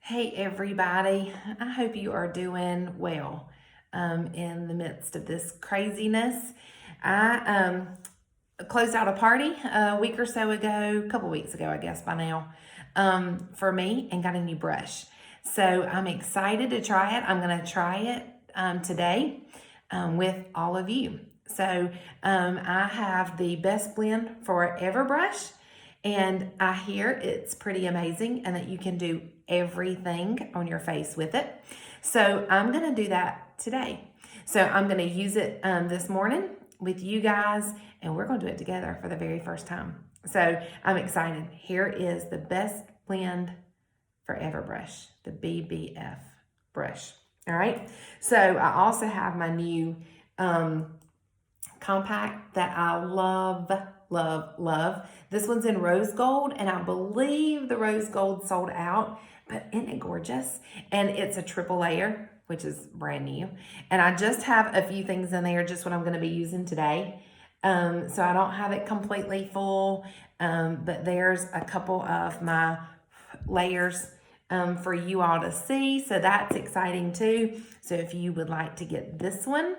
Hey everybody, I hope you are doing well in the midst of this craziness. I closed out a party a week or so ago, a couple weeks ago, I guess by now, for me and got a new brush. So I'm excited to try it. I'm going to try it today with all of you. So I have the Best Blend Forever brush. And I hear it's pretty amazing and that you can do everything on your face with it. So I'm going to do that today. So I'm going to use it this morning with you guys, and we're going to do it together for the very first time. So I'm excited. Here is the Best Blend Forever brush, the BBF brush. All right. So I also have my new compact that I love. This one's in rose gold, and I believe the rose gold sold out, but isn't it gorgeous? And it's a triple layer, which is brand new. And I just have a few things in there, just what I'm going to be using today. So I don't have it completely full, but there's a couple of my layers for you all to see. So that's exciting too. So if you would like to get this one,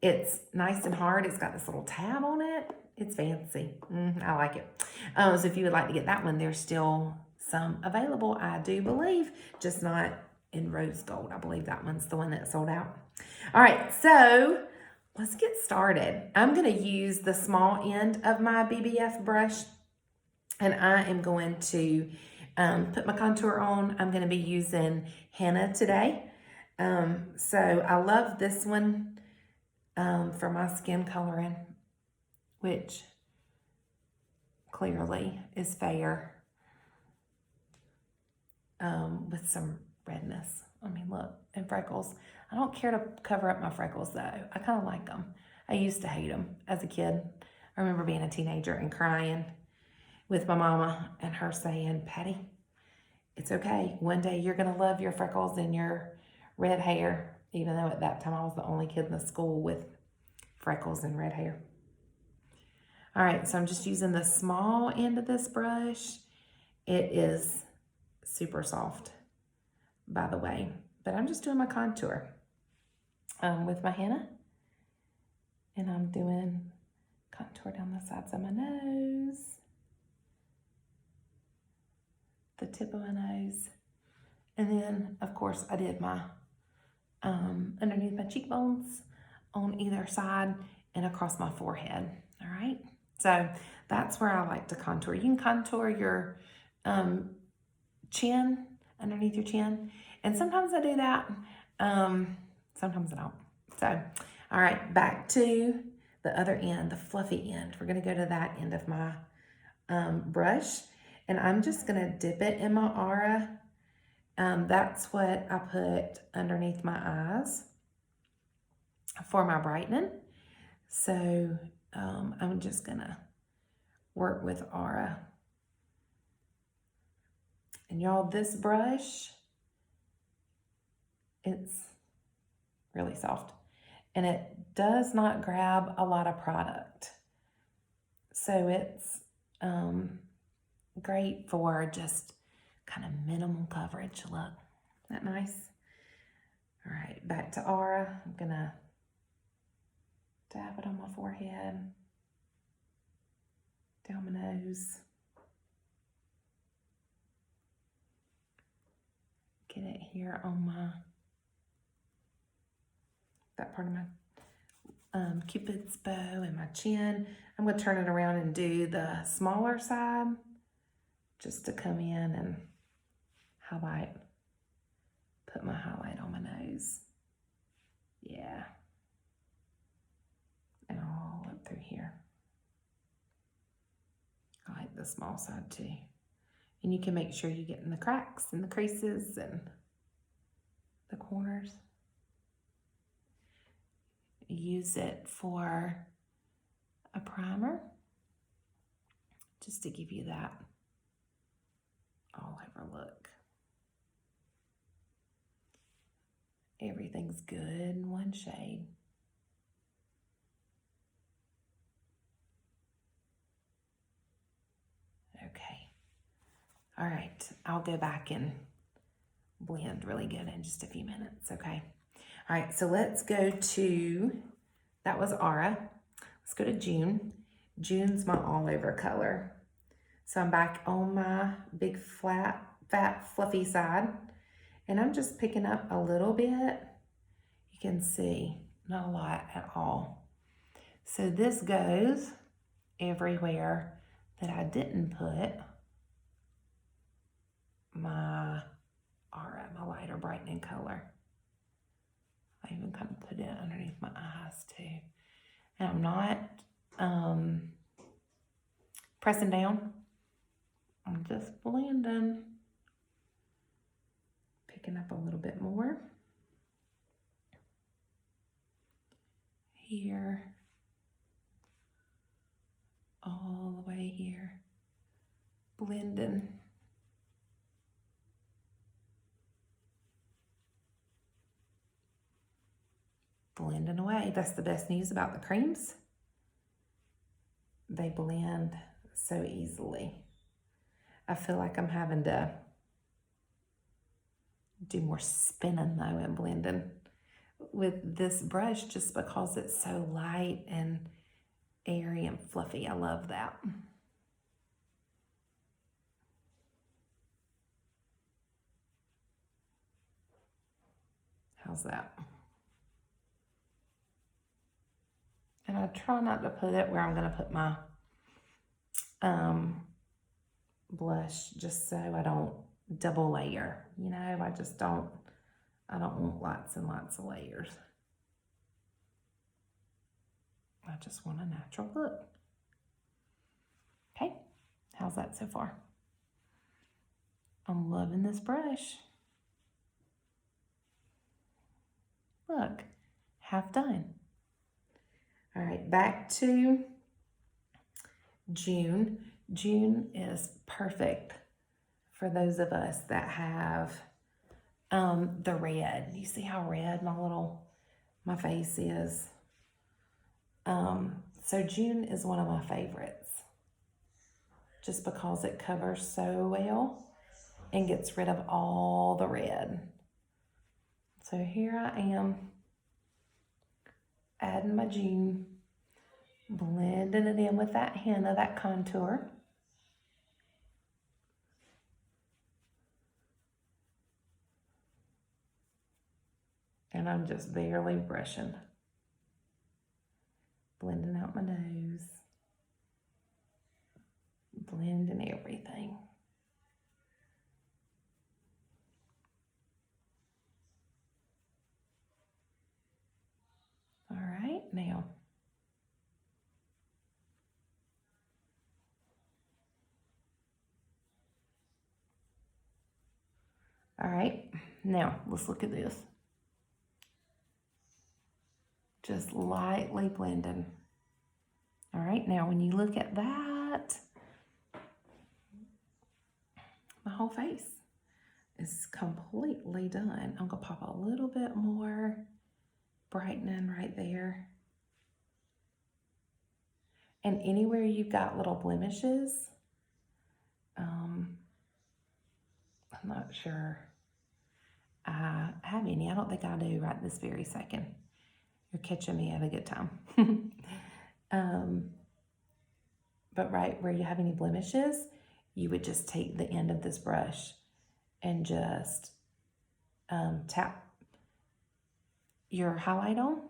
it's nice and hard. It's got this little tab on it. It's fancy. I like it. So if you would like to get that one, there's still some available, I do believe, just not in rose gold. I believe that one's the one that sold out. All right, so let's get started. I'm going to use the small end of my BBF brush, and I am going to put my contour on. I'm going to be using Henna today. So I love this one for my skin coloring, which clearly is fair with some redness. I mean, look, and freckles. I don't care to cover up my freckles though. I kind of like them. I used to hate them as a kid. I remember being a teenager and crying with my mama and her saying, Patty, it's okay. One day you're going to love your freckles and your red hair, even though at that time I was the only kid in the school with freckles and red hair. All right, so I'm just using the small end of this brush. It is super soft, by the way, but I'm just doing my contour with my henna, and I'm doing contour down the sides of my nose, the tip of my nose, and then, of course, I did my underneath my cheekbones on either side and across my forehead. All right. So that's where I like to contour. You can contour your chin, underneath your chin. And sometimes I do that. Sometimes I don't. So, all right, back to the other end, the fluffy end. We're going to go to that end of my brush. And I'm just going to dip it in my aura. That's what I put underneath my eyes for my brightening. So I'm just gonna work with aura. And y'all, this brush, it's really soft and it does not grab a lot of product. So it's great for just kind of minimal coverage. Look, isn't that nice? All right, back to aura. I'm gonna dab it on my forehead, down my nose. Get it here on that part of my Cupid's bow and my chin. I'm going to turn it around and do the smaller side just to come in and highlight, put my highlight on my nose. Yeah. And all up through here. I like the small side too. And you can make sure you get in the cracks and the creases and the corners. Use it for a primer, just to give you that all over look. Everything's good in one shade. Okay. All right, I'll go back and blend really good in just a few minutes, okay? All right, so let's go to, that was Aura. Let's go to June. June's my all over color. So I'm back on my big flat, fat, fluffy side. And I'm just picking up a little bit. You can see, not a lot at all. So this goes everywhere that I didn't put my Aura, my lighter brightening color. I even kind of put it underneath my eyes too. And I'm not pressing down. I'm just blending. Picking up a little bit more. Here. All the way here. Blending. Blending away. That's the best news about the creams. They blend so easily. I feel like I'm having to do more spinning though and blending with this brush just because it's so light and airy and fluffy. I love that. How's that? And I try not to put it where I'm going to put my blush just so I don't double layer. You know, I don't want lots and lots of layers. I just want a natural look. Okay, how's that so far? I'm loving this brush. Look, half done. All right, back to June. June is perfect for those of us that have the red. You see how red my face is? So June is one of my favorites just because it covers so well and gets rid of all the red. So here I am adding my June, blending it in with that henna, that contour. And I'm just barely brushing. Blending out my nose. Blending everything. All right, now. All right, now let's look at this. Just lightly blending. All right, now when you look at that, my whole face is completely done. I'm gonna pop a little bit more brightening right there. And anywhere you've got little blemishes, I'm not sure I have any. I don't think I do right this very second. You're catching me at a good time. But right where you have any blemishes, you would just take the end of this brush and just tap your highlight on,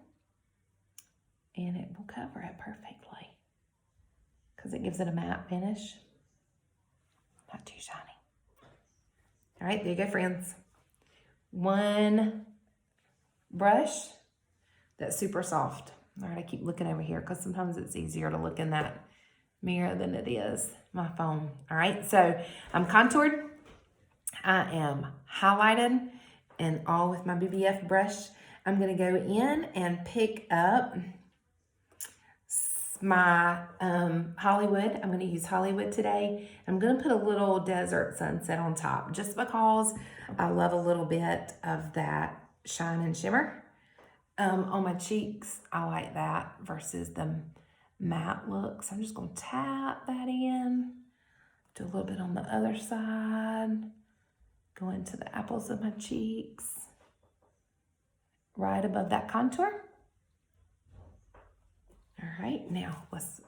and it will cover it perfectly because it gives it a matte finish. Not too shiny. All right, there you go, friends. One brush that's super soft. All right, I keep looking over here because sometimes it's easier to look in that mirror than it is my phone. All right, so I'm contoured. I am highlighted, and all with my BBF brush. I'm gonna go in and pick up my Hollywood. I'm gonna use Hollywood today. I'm gonna put a little Desert Sunset on top just because I love a little bit of that shine and shimmer. On my cheeks, I like that versus the matte look. So I'm just gonna tap that in, do a little bit on the other side, Going to the apples of my cheeks, right above that contour. All right, now let's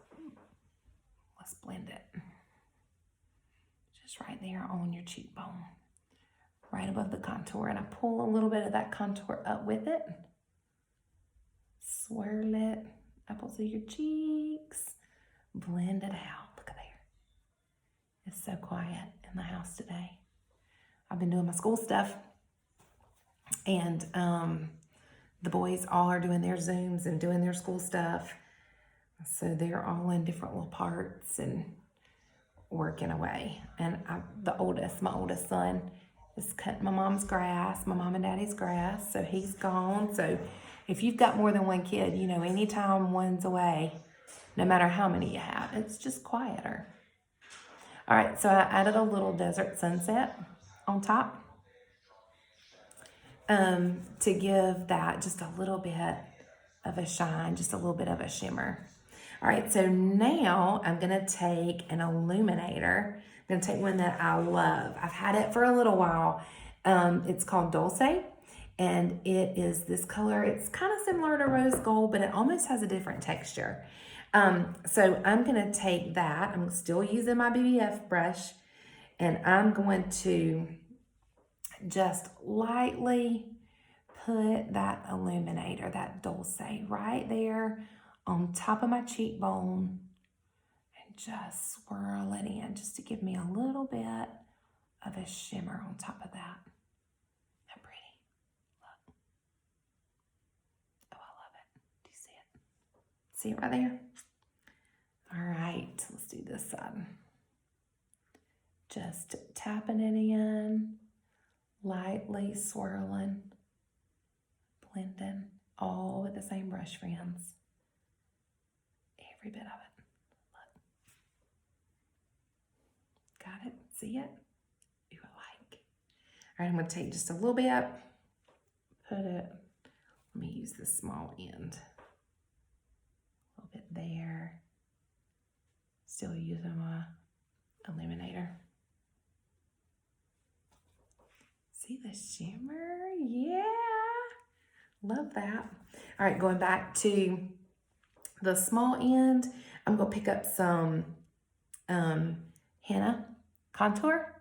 blend it. Just right there on your cheekbone, right above the contour. And I pull a little bit of that contour up with it. Swirl it, apples of your cheeks, blend it out. Look at there. It's so quiet in the house today. I've been doing my school stuff, and the boys all are doing their Zooms and doing their school stuff. So they're all in different little parts and working away. And my oldest son is cutting my mom's grass, my mom and daddy's grass. So he's gone. So if you've got more than one kid, you know, anytime one's away, no matter how many you have, it's just quieter. All right, so I added a little desert sunset on top to give that just a little bit of a shine, just a little bit of a shimmer. All right, so now I'm gonna take an illuminator. I'm gonna take one that I love. I've had it for a little while. It's called Dulce, and it is this color. It's kind of similar to rose gold, but it almost has a different texture. So I'm gonna take that. I'm still using my BBF brush, and I'm going to just lightly put that illuminator, that Dulce, right there on top of my cheekbone, and just swirl it in just to give me a little bit of a shimmer on top of that. How pretty. Look. Oh, I love it. Do you see it? See it right there? All right, let's do this side. Just tapping it in, lightly swirling, blending, all with the same brush, friends. Every bit of it. Look. Got it? See it? Ooh, I like. All right, I'm going to take just a little bit, put it, let me use this small end. A little bit there. Still using my illuminator. See the shimmer? Yeah. Love that. All right, going back to the small end, I'm going to pick up some henna contour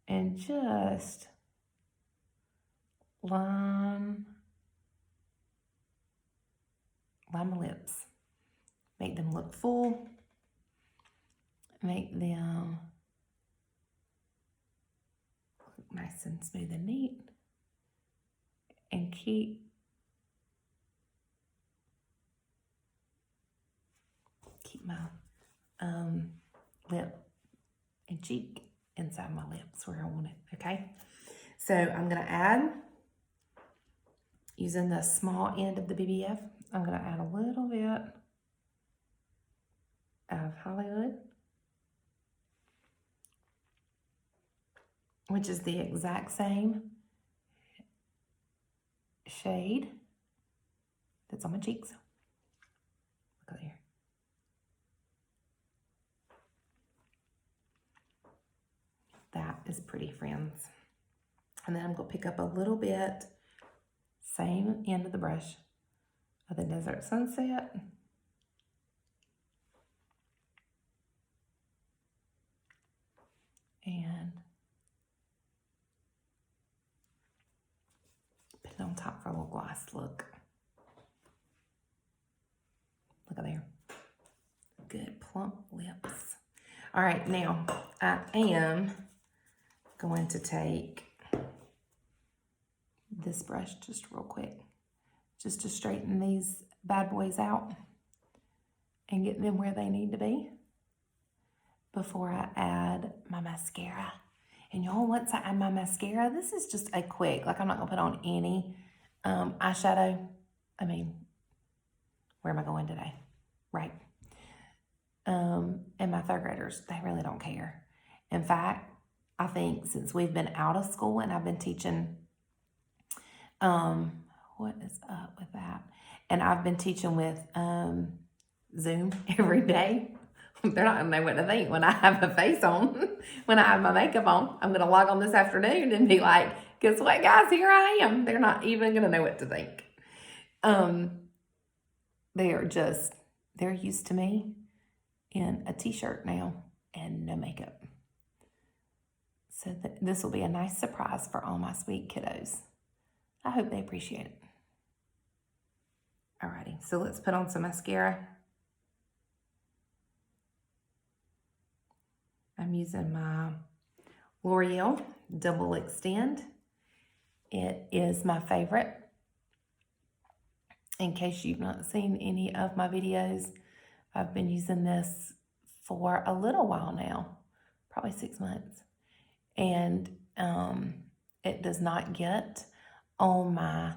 and just line my lips. Make them look full. Make them look nice and smooth and neat. And keep my lip and cheek inside my lips where I want it, okay? So I'm gonna add, using the small end of the BBF, I'm gonna add a little bit of Hollywood, which is the exact same shade that's on my cheeks. Look there. That is pretty, friends. And then I'm going to pick up a little bit, same end of the brush, of the Desert Sunset. And put it on top for a little gloss look. Look at there. Good plump lips. All right, now I am going to take this brush just real quick, just to straighten these bad boys out and get them where they need to be before I add my mascara. And y'all, once I add my mascara, this is just a quick, like I'm not gonna put on any eyeshadow. I mean, where am I going today? Right. And my third graders, they really don't care. In fact, I think since we've been out of school and I've been teaching, what is up with that? And I've been teaching with Zoom every day. They're not going to know what to think when I have a face on, when I have my makeup on. I'm going to log on this afternoon and be like, guess what, guys? Here I am. They're not even going to know what to think. They're used to me in a t-shirt now and no makeup. So this will be a nice surprise for all my sweet kiddos. I hope they appreciate it. Alrighty, so let's put on some mascara. I'm using my L'Oreal Double Extend. It is my favorite. In case you've not seen any of my videos, I've been using this for a little while now, probably 6 months. And it does not get on my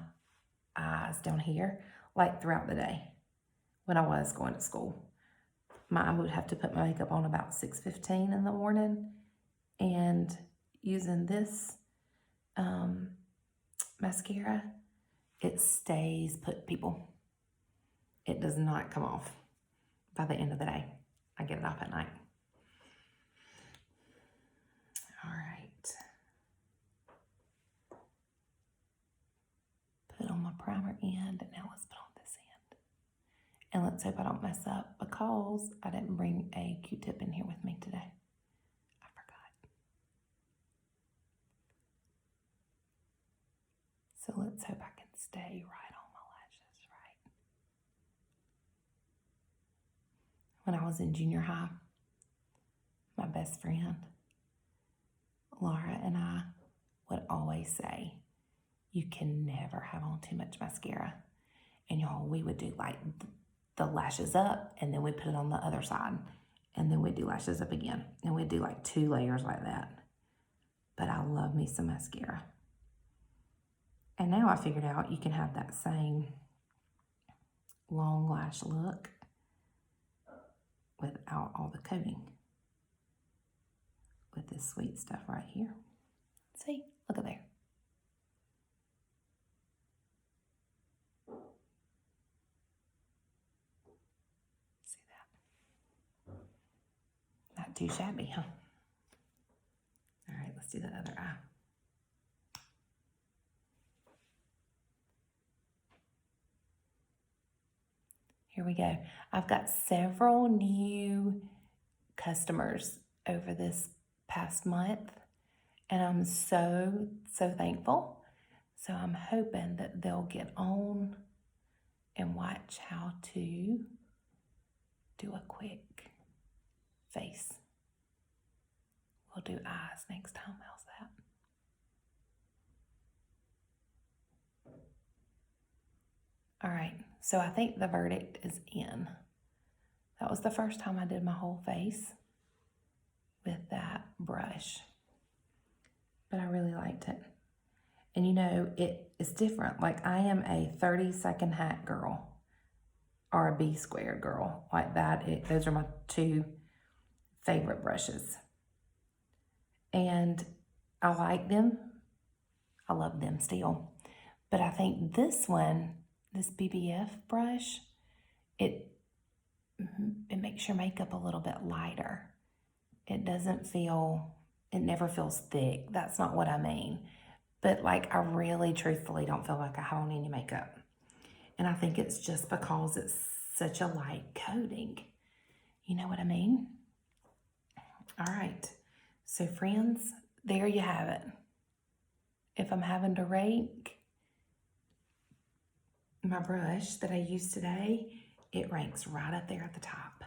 eyes down here like throughout the day. When I was going to school, I would have to put my makeup on about 6:15 in the morning, and using this mascara, it stays put, people. It does not come off by the end of the day. I get it off at night. All right. Put on my primer end, and now let's put on this end. And let's hope I don't mess up because I didn't bring a Q-tip in here with me today. I forgot. So let's hope I can stay right on my lashes, right? When I was in junior high, my best friend, Laura, and I would always say, you can never have on too much mascara. And y'all, we would do like the lashes up, and then we put it on the other side, and then we'd do lashes up again, and we'd do like 2 layers like that. But I love me some mascara. And now I figured out you can have that same long lash look without all the coating with this sweet stuff right here. See, look at there. Not too shabby, huh? All right, let's do the other eye. Here we go. I've got several new customers over this past month, and I'm so thankful. So I'm hoping that they'll get on and watch how to do a quick face. We'll do eyes next time. How's that? All right, so I think the verdict is in. That was the first time I did my whole face with that brush, but I really liked it. And you know, it is different. Like, I am a 30-second hat girl or a B squared girl, like that. Those are my 2 favorite brushes. And I like them. I love them still. But I think this one, this BBF brush, it makes your makeup a little bit lighter. It never feels thick. That's not what I mean. But like, I really truthfully don't feel like I have on any makeup. And I think it's just because it's such a light coating. You know what I mean? All right. So friends, there you have it. If I'm having to rank my brush that I used today, it ranks right up there at the top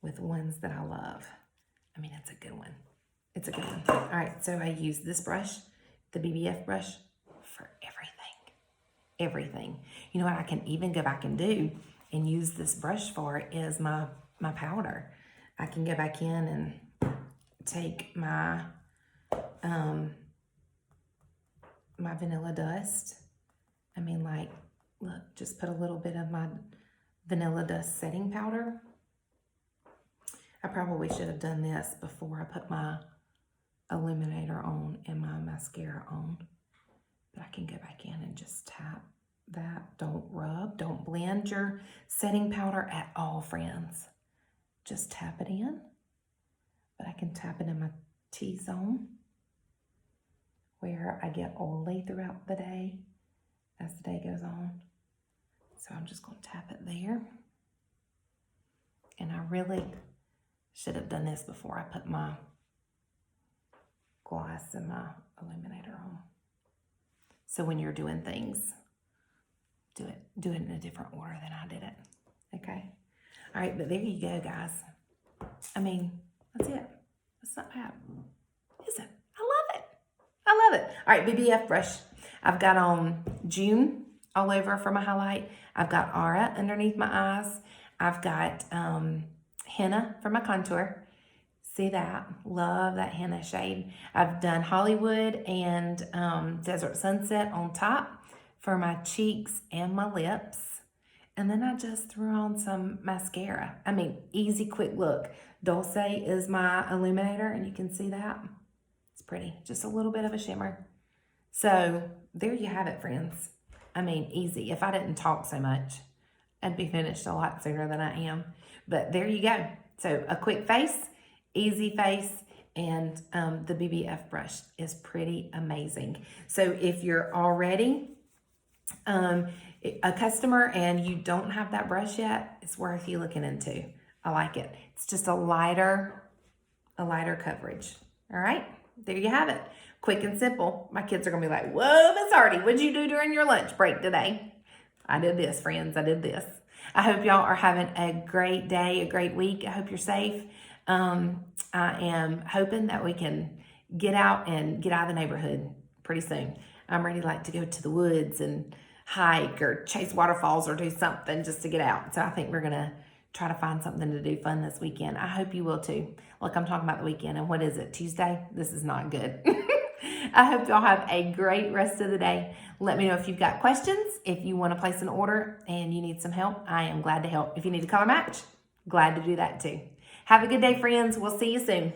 with ones that I love. I mean, it's a good one. It's a good one. All right, so I use this brush, the BBF brush, for everything. You know what I can even go back and do and use this brush for is my powder. I can go back in and take my my vanilla dust. I mean, like, look, just put a little bit of my vanilla dust setting powder. I probably should have done this before I put my illuminator on and my mascara on. But I can go back in and just tap that. Don't rub, don't blend your setting powder at all, friends. just tap it in, but I can tap it in my T-zone where I get oily throughout the day as the day goes on. So I'm just going to tap it there. And I really should have done this before I put my gloss and my illuminator on. So when you're doing things, do it in a different order than I did it. Okay? All right, but there you go, guys. I mean, that's it. It's not bad, is it? I love it. I love it. All right, BBF brush. I've got on June all over for my highlight. I've got Aura underneath my eyes. I've got henna for my contour. See that? Love that henna shade. I've done Hollywood and Desert Sunset on top for my cheeks and my lips. And then I just threw on some mascara. I mean, easy, quick look. Dulce is my illuminator, and you can see that. It's pretty. Just a little bit of a shimmer. So there you have it, friends. I mean, easy. If I didn't talk so much, I'd be finished a lot sooner than I am. But there you go. So a quick face, easy face, and the BBF brush is pretty amazing. So if you're already a customer and you don't have that brush yet, it's worth you looking into. I like it. It's just a lighter coverage. All right, there you have it. Quick and simple. My kids are gonna be like, whoa, Miss Hardy, what'd you do during your lunch break today? I did this, friends, I did this. I hope y'all are having a great day, a great week. I hope you're safe. I am hoping that we can get out of the neighborhood pretty soon. I'm ready to go to the woods and hike or chase waterfalls or do something just to get out. So I think we're going to try to find something to do fun this weekend. I hope you will too. Look, I'm talking about the weekend, and what is it, Tuesday? This is not good. I hope y'all have a great rest of the day. Let me know if you've got questions. If you want to place an order and you need some help, I am glad to help. If you need a color match, glad to do that too. Have a good day, friends. We'll see you soon.